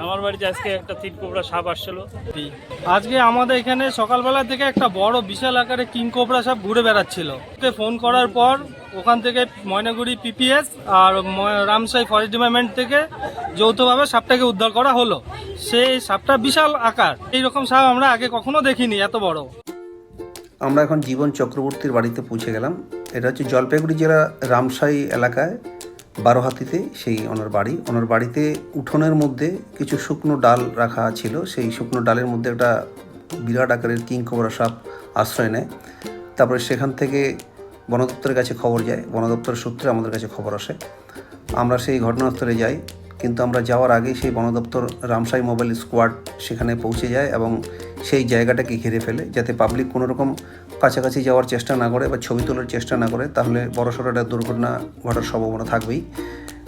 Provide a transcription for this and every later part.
আমার বাড়িতে আজকে একটা তিন কোবরা সাপ আসছিল। আজকে আমাদের এখানে সকালবেলা থেকে একটা বড় বিশাল আকারে কিং কোবরা সাপ ঘুরে বেড়াচ্ছিল। ফোন করার পর ওখান থেকে ময়নাগুড়ি পিপিএস আর রামসাই ফরেস্ট ডিপার্টমেন্ট থেকে যৌথভাবে সাপটাকে উদ্ধার করা হলো। সেই সাপটা বিশাল আকার, এইরকম সাপ আমরা আগে কখনো দেখিনি এত বড়। আমরা এখন জীবন চক্রবর্তীর বাড়িতে পৌঁছে গেলাম। এটা হচ্ছে জলপাইগুড়ি জেলা রামসাই এলাকায় বারোহাতিতে সেই ওনার বাড়িতে উঠোনের মধ্যে কিছু শুকনো ডাল রাখা ছিল। সেই শুকনো ডালের মধ্যে একটা বিরাট আকারের কিং কোবরা সাপ আশ্রয় নেয়। তারপরে সেখান থেকে বন দপ্তরের কাছে খবর যায়, বন দপ্তরের সূত্রে আমাদের কাছে খবর আসে। আমরা সেই ঘটনাস্থলে যাই, কিন্তু আমরা যাওয়ার আগেই সেই বন দপ্তর রামসাই মোবাইল স্কোয়াড সেখানে পৌঁছে যায় এবং সেই জায়গাটাকে ঘিরে ফেলে, যাতে পাবলিক কোনো রকম কাছাকাছি যাওয়ার চেষ্টা না করে বা ছবি তোলার চেষ্টা না করে, তাহলে বড়সড় একটা দুর্ঘটনা ঘটার সম্ভাবনা থাকবেই।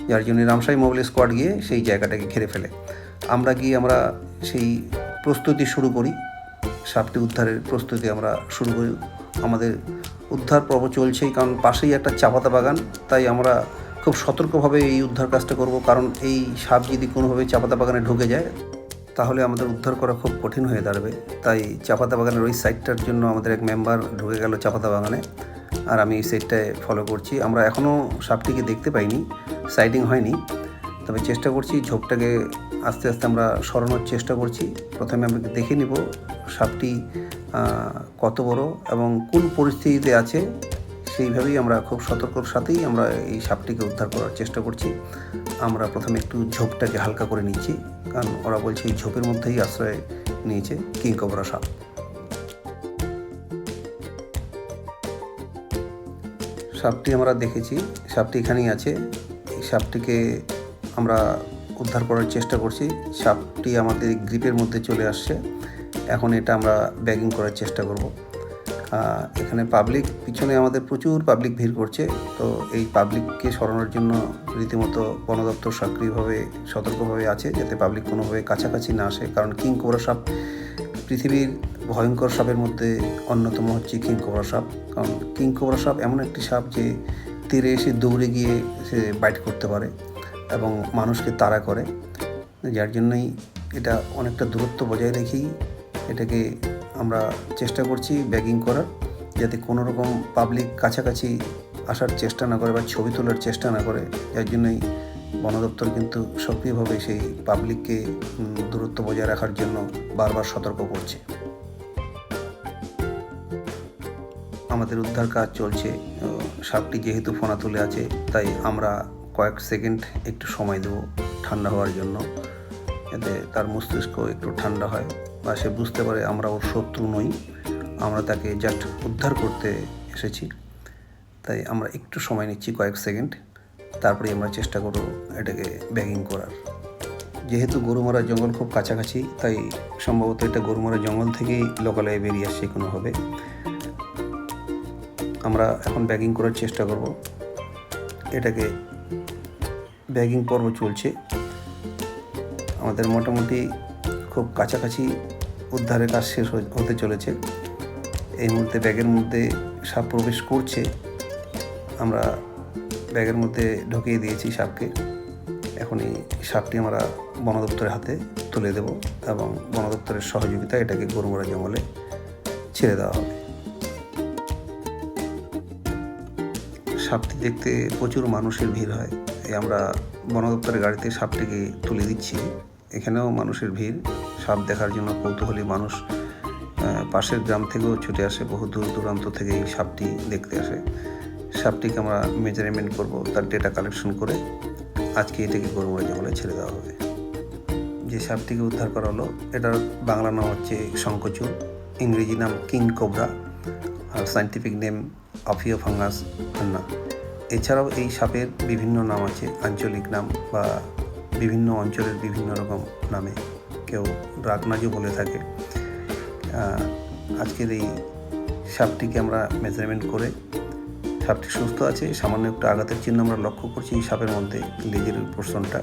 যার জন্য রামসাই মোবাইল স্কোয়াড গিয়ে সেই জায়গাটাকে ঘিরে ফেলে। আমরা সেই প্রস্তুতি শুরু করি, সাপটি উদ্ধারের প্রস্তুতি আমরা শুরু করি। আমাদের উদ্ধার পর্ব চলছেই, কারণ পাশেই একটা চা পাতা বাগান, তাই আমরা খুব সতর্কভাবে এই উদ্ধার কাজটা করব। কারণ এই সাপ যদি কোনোভাবে চা পাতা বাগানে ঢুকে যায় তাহলে আমাদের উদ্ধার করা খুব কঠিন হয়ে দাঁড়াবে। তাই চা পাতা বাগানের ওই সাইডটার জন্য আমাদের এক মেম্বার ঢুকে গেল চা পাতা বাগানে, আর আমি এই সাইডটায় ফলো করছি। আমরা এখনও সাপটিকে দেখতে পাইনি, সাইডিং হয়নি, তবে চেষ্টা করছি ঝোপটাকে আস্তে আস্তে আমরা সরানোর চেষ্টা করছি। প্রথমে আমরা দেখে নিব সাপটি কত বড় এবং কোন পরিস্থিতিতে আছে, সেইভাবেই আমরা খুব সতর্কর সাথেই আমরা এই সাপটিকে উদ্ধার করার চেষ্টা করছি। আমরা প্রথমে একটু ঝোপটাকে হালকা করে নিচ্ছি, কারণ ওরা বলছে এই ঝোপের মধ্যেই আশ্রয় নিয়েছে কিং কোবরা সাপ। সাপটি আমরা দেখেছি, সাপটি এখানেই আছে। এই সাপটিকে আমরা উদ্ধার করার চেষ্টা করছি। সাপটি আমাদের গ্রিপের মধ্যে চলে আসছে। এখন এটা আমরা ব্যাগিং করার চেষ্টা করব। এখানে পাবলিক, পিছনে আমাদের প্রচুর পাবলিক ভিড় করছে, তো এই পাবলিককে সরানোর জন্য রীতিমতো বন দপ্তর সক্রিয়ভাবে সতর্কভাবে আছে, যাতে পাবলিক কোনোভাবে কাছাকাছি না আসে। কারণ কিং কোবরা সাপ পৃথিবীর ভয়ঙ্কর সাপের মধ্যে অন্যতম হচ্ছে কিং কোবরা সাপ। কারণ কিং কোবরা সাপ এমন একটি সাপ যে তীরে এসে দৌড়ে গিয়ে সে বাইট করতে পারে এবং মানুষকে তাড়া করে। যার জন্যই এটা অনেকটা দূরত্ব বজায় রেখেই এটাকে আমরা চেষ্টা করছি ব্যাগিং করার, যাতে কোনো রকম পাবলিক কাছাকাছি আসার চেষ্টা না করে বা ছবি তোলার চেষ্টা না করে। যার জন্যই বন দপ্তর কিন্তু সক্রিয়ভাবে সেই পাবলিককে দূরত্ব বজায় রাখার জন্য বারবার সতর্ক করছে। আমাদের উদ্ধার কাজ চলছে। সাপটি যেহেতু ফোনা তুলে আছে, তাই আমরা কয়েক সেকেন্ড একটু সময় দেব ঠান্ডা হওয়ার জন্য, যাতে তার মস্তিষ্ক একটু ঠান্ডা হয় বা সে বুঝতে পারে আমরা ওর শত্রু নই, আমরা তাকে জাস্ট উদ্ধার করতে এসেছি। তাই আমরা একটু সময় নিচ্ছি, কয়েক সেকেন্ড, তারপরে আমরা চেষ্টা করব এটাকে ব্যাগিং করার। যেহেতু গরুমারা জঙ্গল খুব কাছাকাছি, তাই সম্ভবত এটা গরুমারা জঙ্গল থেকেই লোকালয়ে বেরিয়ে আসছে কোনোভাবে। আমরা এখন ব্যাগিং করার চেষ্টা করব। এটাকে ব্যাগিং পর্ব চলছে। আমাদের মোটামুটি খুব কাছাকাছি উদ্ধারের কাজ শেষ হতে চলেছে। এই মুহূর্তে ব্যাগের মধ্যে সাপ প্রবেশ করছে। আমরা ব্যাগের মধ্যে ঢুকিয়ে দিয়েছি সাপকে। এখন এই সাপটি আমরা বন দপ্তরের হাতে তুলে দেব এবং বন দপ্তরের সহযোগিতায় এটাকে গরুমারা জঙ্গলে ছেড়ে দেওয়া হবে। সাপটি দেখতে প্রচুর মানুষের ভিড় হয়। আমরা বন দপ্তরের গাড়িতে সাপটিকে তুলে দিচ্ছি। এখানেও মানুষের ভিড়, সাপ দেখার জন্য কৌতূহলী মানুষ পাশের গ্রাম থেকেও ছুটে আসে, বহু দূর দূরান্ত থেকে এই সাপটি দেখতে আসে। সাপটিকে আমরা মেজারমেন্ট করব, তার ডেটা কালেকশন করে আজকে এটাকে গরুমারা জঙ্গলে ছেড়ে দেওয়া হবে। যে সাপটিকে উদ্ধার করা হলো, এটার বাংলা নাম হচ্ছে শঙ্খচূড়, ইংরেজি নাম কিং কোবরা, আর সায়েন্টিফিক নেম অফিওফাঙ্গাস হান্না। এছাড়াও এই সাপের বিভিন্ন নাম আছে, আঞ্চলিক নাম বা বিভিন্ন অঞ্চলের বিভিন্ন রকম নামে, কেউ রাগনাজও বলে থাকে। আজকের এই সাপটিকে আমরা মেজারমেন্ট করে, সাপটি সুস্থ আছে, সামান্য একটু আঘাতের চিহ্ন আমরা লক্ষ্য করছি এই সাপের মধ্যে, লেজের পোর্শনটা।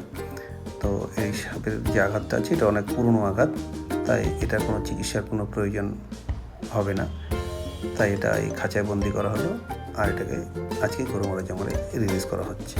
তো এই সাপের যে আঘাতটা আছে এটা অনেক পুরনো আঘাত, তাই এটার কোনো চিকিৎসার কোনো প্রয়োজন হবে না। তাই এটা এই খাঁচায় বন্দি করা হলো, আর এটাকে আজকে গরুমারা জঙ্গলে রিলিজ করা হচ্ছে।